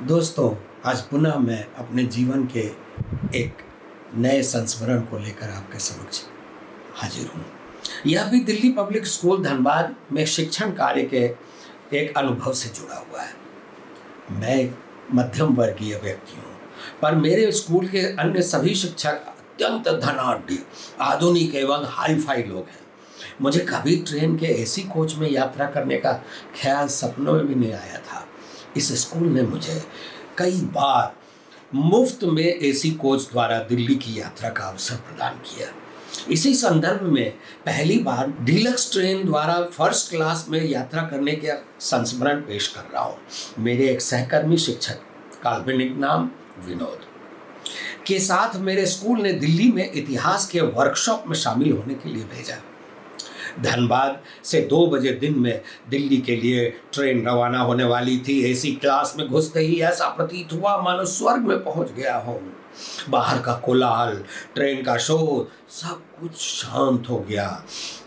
दोस्तों, आज पुनः मैं अपने जीवन के एक नए संस्मरण को लेकर आपके समक्ष हाजिर हूँ। यह भी दिल्ली पब्लिक स्कूल धनबाद में शिक्षण कार्य के एक अनुभव से जुड़ा हुआ है। मैं एक मध्यम वर्गीय व्यक्ति हूँ, पर मेरे स्कूल के अन्य सभी शिक्षक अत्यंत धनाढ्य, आधुनिक एवं हाई फाई लोग हैं। मुझे कभी ट्रेन के एसी कोच में यात्रा करने का ख्याल सपनों में भी नहीं आया था। इस स्कूल ने मुझे कई बार मुफ्त में एसी कोच द्वारा दिल्ली की यात्रा का अवसर प्रदान किया। इसी संदर्भ में पहली बार डीलक्स ट्रेन द्वारा फर्स्ट क्लास में यात्रा करने के संस्मरण पेश कर रहा हूँ। मेरे एक सहकर्मी शिक्षक, काल्पनिक नाम विनोद, के साथ मेरे स्कूल ने दिल्ली में इतिहास के वर्कशॉप में शामिल होने के लिए भेजा। धनबाद से 2 बजे दिन में दिल्ली के लिए ट्रेन रवाना होने वाली थी। एसी क्लास में घुसते ही ऐसा प्रतीत हुआ मानो स्वर्ग में पहुंच गया हो। बाहर का कोलाहल, ट्रेन का शोर, सब कुछ शांत हो गया।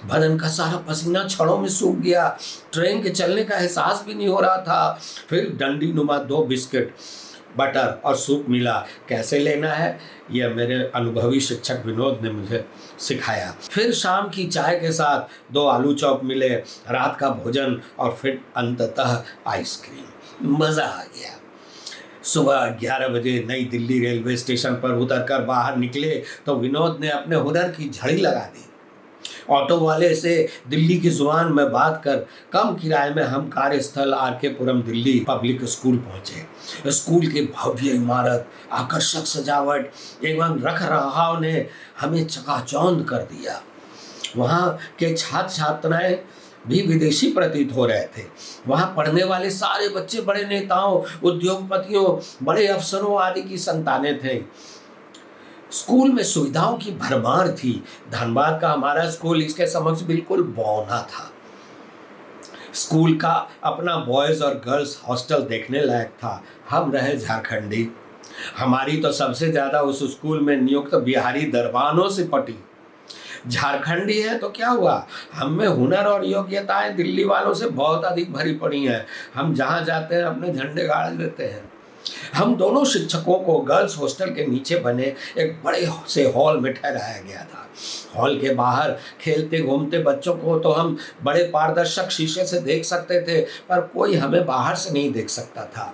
बदन का सारा पसीना छड़ों में सूख गया। ट्रेन के चलने का एहसास भी नहीं हो रहा था। फिर डंडी नुमा 2 बिस्किट, बटर और सूप मिला। कैसे लेना है, यह मेरे अनुभवी शिक्षक विनोद ने मुझे सिखाया। फिर शाम की चाय के साथ 2 आलू चॉप मिले, रात का भोजन और फिर अंततः आइसक्रीम। मज़ा आ गया। सुबह 11 बजे नई दिल्ली रेलवे स्टेशन पर उतरकर बाहर निकले तो विनोद ने अपने हुनर की झड़ी लगा दी। ऑटो वाले से दिल्ली की जुबान में बात कर कम किराए में हम कार्यस्थल आरके पुरम दिल्ली पब्लिक स्कूल पहुंचे। स्कूल की भव्य इमारत, आकर्षक सजावट एवं रख रखाव ने हमें चकाचौंध कर दिया। वहाँ के छात्र छात्राएं भी विदेशी प्रतीत हो रहे थे। वहाँ पढ़ने वाले सारे बच्चे बड़े नेताओं, उद्योगपतियों, बड़े अफसरों आदि की संतानें थे। स्कूल में सुविधाओं की भरमार थी। धनबाद का हमारा स्कूल इसके समक्ष बिल्कुल बौना था। स्कूल का अपना बॉयज और गर्ल्स हॉस्टल देखने लायक था। हम रहे झारखंडी। हमारी तो सबसे ज्यादा उस स्कूल में नियुक्त बिहारी दरबानों से पटी। झारखंडी है तो क्या हुआ, हम में हुनर और योग्यताएं दिल्ली वालों से बहुत अधिक भरी पड़ी हैं। हम जहाँ जाते हैं अपने झंडे गाड़ देते हैं। हम दोनों शिक्षकों को गर्ल्स हॉस्टल के नीचे बने एक बड़े से हॉल में ठहराया गया था। हॉल के बाहर खेलते घूमते बच्चों को तो हम बड़े पारदर्शक शीशे से देख सकते थे, पर कोई हमें बाहर से नहीं देख सकता था।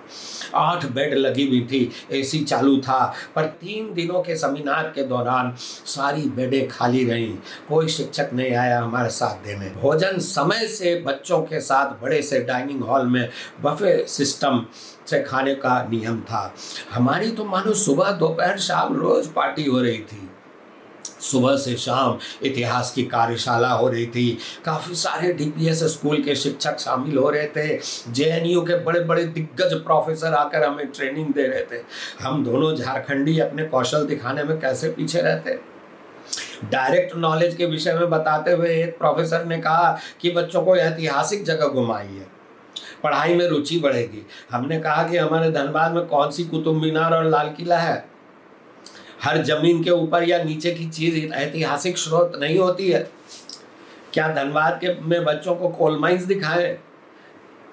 8 बेड लगी हुई थी, एसी चालू था, पर 3 दिनों के सेमिनार के दौरान सारी बेडें खाली रहीं। कोई शिक्षक नहीं आया हमारे साथ देने। भोजन समय से बच्चों के साथ बड़े से डाइनिंग हॉल में बफे सिस्टम से खाने का नियम था। हमारी तो मानो सुबह दोपहर शाम रोज पार्टी हो रही थी। सुबह से शाम इतिहास की कार्यशाला हो रही थी। काफ़ी सारे डीपीएस स्कूल के शिक्षक शामिल हो रहे थे। जेएनयू के बड़े बड़े दिग्गज प्रोफेसर आकर हमें ट्रेनिंग दे रहे थे। हम दोनों झारखंडी अपने कौशल दिखाने में कैसे पीछे रहते। डायरेक्ट नॉलेज के विषय में बताते हुए एक प्रोफेसर ने कहा कि बच्चों को ऐतिहासिक जगह घुमाइए, पढ़ाई में रुचि बढ़ेगी। हमने कहा कि हमारे धनबाद में कौन सी कुतुब मीनार और लाल किला है। हर जमीन के ऊपर या नीचे की चीज ऐतिहासिक स्रोत नहीं होती है। क्या धनबाद के में बच्चों को कोल माइंस दिखाएं।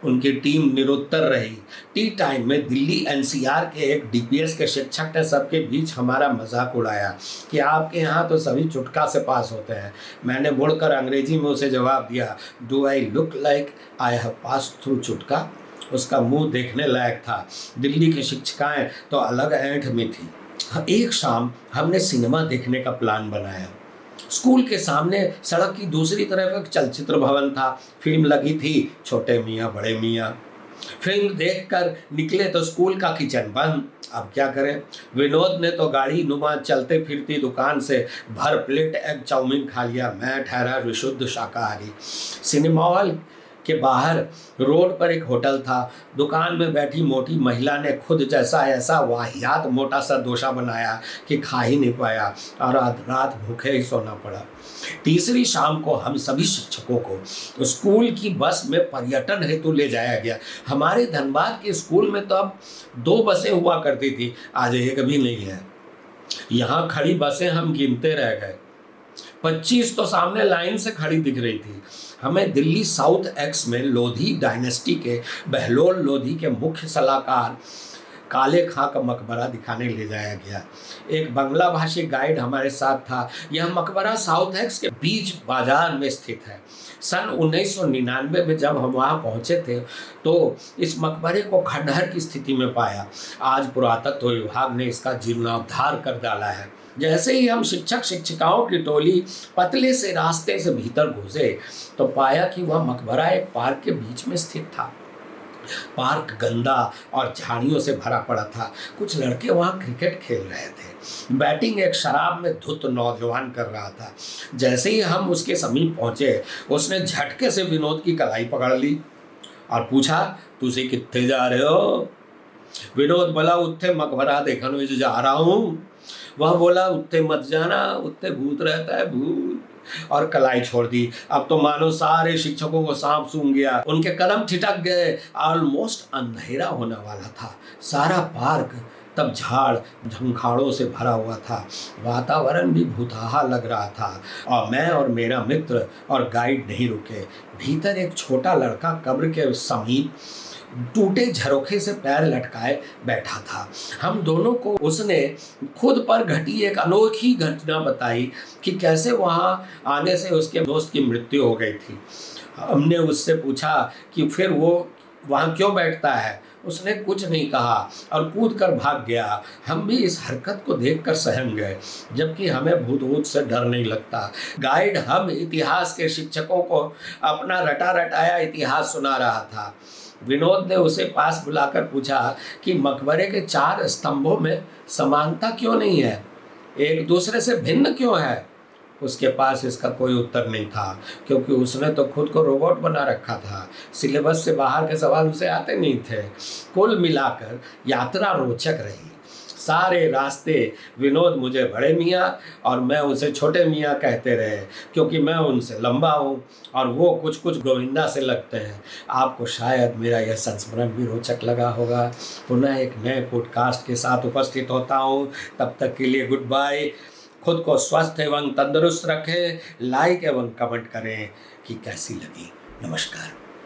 उनकी टीम निरुत्तर रही। टी टाइम में दिल्ली एनसीआर के एक डीपीएस के शिक्षक ने सबके बीच हमारा मजाक उड़ाया कि आपके यहाँ तो सभी चुटका से पास होते हैं। मैंने मुड़कर अंग्रेजी में उसे जवाब दिया, do I look like I have pass through चुटका। उसका मुंह देखने लायक था। दिल्ली की शिक्षिकाएं तो अलग ऐंठ में थी। एक शाम हमने सिनेमा देखने का प्लान बनाया। स्कूल के सामने सड़क की दूसरी तरफ एक चलचित्र भवन था। फिल्म लगी थी छोटे मियाँ बड़े मियाँ। फिल्म देखकर निकले तो स्कूल का किचन बंद। अब क्या करें। विनोद ने तो गाड़ी नुमा चलते फिरती दुकान से भर प्लेट एग चाउमीन खा लिया। मैं ठहरा विशुद्ध शाकाहारी। सिनेमा हॉल के बाहर रोड पर एक होटल था। दुकान में बैठी मोटी महिला ने खुद जैसा ऐसा वाहियात मोटा सा डोसा बनाया कि खा ही नहीं पाया और रात भूखे ही सोना पड़ा। तीसरी शाम को हम सभी शिक्षकों को स्कूल की बस में पर्यटन हेतु ले जाया गया। हमारे धनबाद के स्कूल में तो अब 2 बसें हुआ करती थी, आज एक भी नहीं है। यहाँ खड़ी बसें हम गिनते रह गए। 25 तो सामने लाइन से खड़ी दिख रही थी। हमें दिल्ली साउथ एक्स में लोधी डायनेस्टी के बहलोल लोधी के मुख्य सलाहकार काले खां का मकबरा दिखाने ले जाया गया। एक बांग्ला भाषी गाइड हमारे साथ था। यह मकबरा साउथ एक्स के बीच बाजार में स्थित है। सन 1999 में जब हम वहाँ पहुँचे थे तो इस मकबरे को खंडहर की स्थिति में पाया। आज पुरातत्व विभाग ने इसका जीर्णोद्धार कर डाला है। जैसे ही हम शिक्षक शिक्षिकाओं की टोली पतले से रास्ते से भीतर घुसे तो पाया कि वह मकबरा एक पार्क के बीच में स्थित था। पार्क गंदा और झाड़ियों से भरा पड़ा था। कुछ लड़के वहाँ क्रिकेट खेल रहे थे। बैटिंग एक शराब में धुत नौजवान कर रहा था। जैसे ही हम उसके समीप पहुंचे उसने झटके से विनोद की कलाई पकड़ ली और पूछा, तुझे कितने जा रहे हो? विनोद बोला, उत्थे मकबरा देखने जा रहा हूँ। वह बोला, उत्थे मत जाना, उत्थे भूत रहता है, भूत, और कलाई छोड़ दी। अब तो मानो सारे शिक्षकों को सांप सूंघ गया। उनके कदम ठिठक गए। ऑलमोस्ट अंधेरा होने वाला था। सारा पार्क तब झाड़ झंखाड़ों से भरा हुआ था। वातावरण भी भूताहा लग रहा था और मैं और मेरा मित्र और गाइड नहीं रुके। भीतर एक छोटा लड़का कब्र के समीप टूटे झरोखे से पैर लटकाए बैठा था। हम दोनों को उसने खुद पर घटी एक अनोखी घटना बताई कि कैसे वहाँ आने से उसके दोस्त की मृत्यु हो गई थी। हमने उससे पूछा कि फिर वो वहाँ क्यों बैठता है। उसने कुछ नहीं कहा और कूद कर भाग गया। हम भी इस हरकत को देखकर सहम गए, जबकि हमें भूत वूत से डर नहीं लगता। गाइड हम इतिहास के शिक्षकों को अपना रटा रटाया इतिहास सुना रहा था। विनोद ने उसे पास बुलाकर पूछा कि मकबरे के 4 स्तंभों में समानता क्यों नहीं है, एक दूसरे से भिन्न क्यों है। उसके पास इसका कोई उत्तर नहीं था, क्योंकि उसने तो खुद को रोबोट बना रखा था। सिलेबस से बाहर के सवाल उसे आते नहीं थे। कुल मिलाकर यात्रा रोचक रही। सारे रास्ते विनोद मुझे बड़े मियाँ और मैं उसे छोटे मियाँ कहते रहे, क्योंकि मैं उनसे लंबा हूँ और वो कुछ कुछ गोविंदा से लगते हैं। आपको शायद मेरा यह संस्मरण भी रोचक लगा होगा। पुनः एक नए पॉडकास्ट के साथ उपस्थित होता हूँ। तब तक के लिए गुड बाय। खुद को स्वस्थ एवं तंदुरुस्त रखें। लाइक एवं कमेंट करें कि कैसी लगी। नमस्कार।